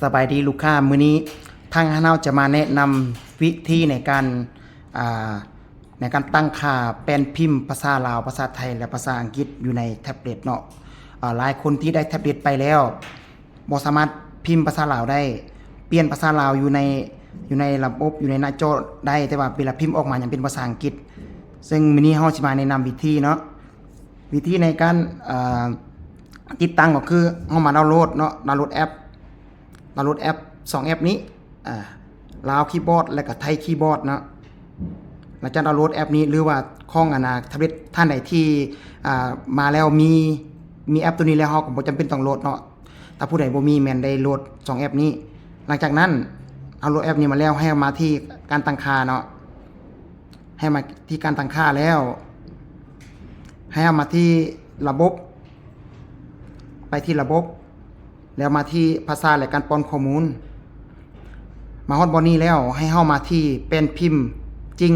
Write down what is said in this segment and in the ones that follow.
สบายดีลูกค้ามื้อนี้ทางเราจะมาแนะนำวิธีอ่าในการตั้งค่าแปลนพิมพ์ภาษาลาวภาษาไทยและภาษาอังกฤษอยู่ในแท็บเล็ตเนาะหลายคนที่ได้แท็บเล็ตไปแล้วบ่สามารถพิมพ์ภาษาลาวได้เปลี่ยนภาษาลาวอยู่ในระบบอยู่ในหน้าจอได้แต่ว่าเวลาพิมพ์ออกมายังเป็นภาษาอังกฤษซึ่งมื้อนี้เฮาสิมาแนะนำวิธีเนาะวิธีในการติดตั้งก็คือเฮามาดาวน์โหลดเนาะดาวน์โหลดแอป2แอปนี้ลาวคีย์บอร์ดและก็ไทยคีย์บอร์ดเนาะหลังจากดาวน์โหลดแอปนี้หรือว่าของแท็บเล็ตท่านใดที่มาแล้วมีแอปตัวนี้แล้วเฮาก็บ่จำเป็นต้องโหลดเนาะถ้าผู้ใดบ่มีแม่นได้โหลด2แอปนี้หลังจากนั้นเอาโหลดแอปนี้มาแล้วให้มาที่การตั้งค่าเนาะให้มาที่การตั้งค่าแล้วให้เอามาที่ระบบไปที่ระบบแล้วมาที่ภาษาและการป้อนข้อมูลมาฮอดบอนี้แล้วให้เฮามาที่เป็นพิมพ์จริง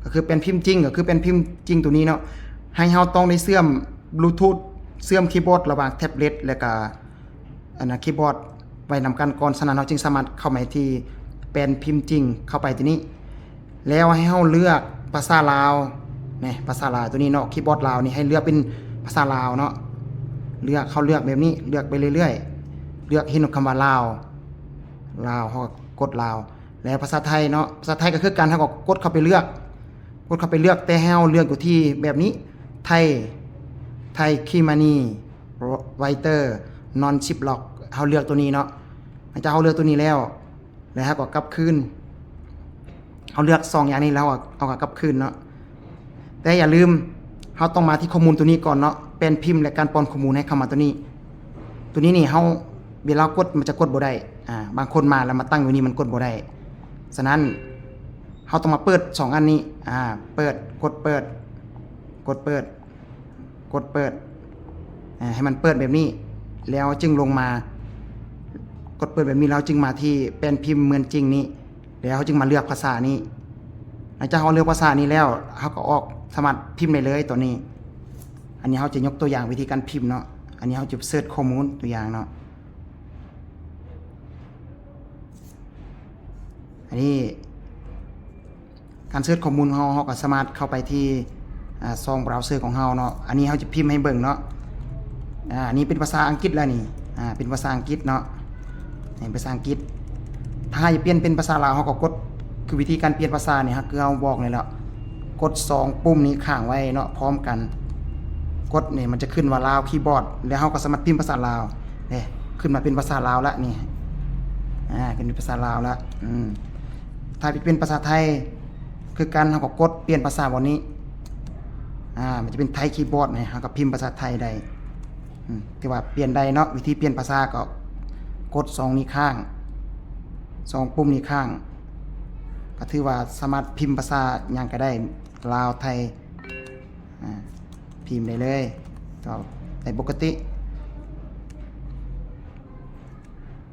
ก็คือเป็นพิมพ์จริงก็คือเป็นพิมพ์จริงตัวนี้เนาะให้เฮาต้องได้เชื่อมบลูทูธเชื่อมคีย์บอร์ดระหว่างแท็บเล็ตและก็คีย์บอร์ดไว้นำกันก่อนฉะนั้นเราจึงสามารถเข้ามาที่เป็นพิมพ์จริงเข้าไปที่นี้แล้วให้เฮาเลือกภาษาลาวนี่ภาษาลาวตัวนี้เนาะคีย์บอร์ดลาวนี่ให้เลือกเป็นภาษาลาวเนาะเลือกแบบนี้เลือกไปเรื่อยๆเลือกเห็นคำว่าลาวเฮากดลาวแล้วภาษาไทยเนาะภาษาไทยก็คือการเฮาก็กดเข้าไปเลือกแต่ให้เฮาเลือกอยู่ที่แบบนี้ไทยคีมานีไวเตอร์นอนชิปล็อกเฮาเลือกตัวนี้เนาะหลังจากเฮาเลือกตัวนี้แล้วเฮาก็กลับคืนเฮาเลือก2อย่างนี้แล้วเอากลับคืนเนาะแต่อย่าลืมเฮาต้องมาที่ข้อมูลตัวนี้ก่อนเนาะเป็นพิมพ์และการป้อนข้อมูลให้เข้ามาตัวนี้นี่เฮาเวลากดมันจะกดบ่ได้บางคนมาแล้วมาตั้งอยู่นี่มันกดบ่ได้ฉะนั้นเฮาต้องมาเปิด2อันนี้กดเปิดให้มันเปิดแบบนี้แล้วจึงลงมากดเปิดแบบนี้แล้วจึงมาที่เป็นพิมพ์เหมือนจริงนี้แล้วจึงมาเลือกภาษานี้หลังจากเฮาเลือกภาษานี้แล้วเฮาก็ออกสามารถพิมพ์ได้เลยตัวนี้อันนี้เฮาจะยกตัวอย่างวิธีการพิมพ์เนาะอันนี้เฮาจะเสิร์ชข้อมูลตัวอย่างเนาะอันนี้การเสิร์ชข้อมูลเฮาก็สามารถเข้าไปที่ซองเบราว์เซอร์ของเฮาเนาะอันนี้เฮาจะพิมพ์ให้เบิ่งเนาะอันนี้เป็นภาษาอังกฤษแล้วนี่เป็นภาษาอังกฤษเนาะเป็นภาษาอังกฤษถ้าจะเปลี่ยนเป็นภาษาลาวเฮาก็กดคือวิธีการเปลี่ยนภาษาเนี่ยฮะคือเฮาบอกเลยแล้วกด2ปุ่มนี้ค้างไว้เนาะพร้อมกันกดนี่มันจะขึ้นว่าลาวคีย์บอร์ดแล้วเฮาก็สามารถพิมพ์ภาษาลาวนี่ขึ้นมาเป็นภาษาลาวแล้วนี่เป็นภาษาลาวแล้วถ้าเป็นภาษาไทยคือการเฮาก็กดเปลี่ยนภาษาวันนี้มันจะเป็นไทยคีย์บอร์ดนี่เฮาก็พิมพ์ภาษาไทยได้ที่ว่าเปลี่ยนได้เนาะวิธีเปลี่ยนภาษาก็กด2นี้ข้าง2ปุ่มนี้ข้างก็ถือว่าสามารถพิมพ์ภาษาหยังก็ได้ลาวไทยพิมพ์ได้เลยก็ได้ปกติ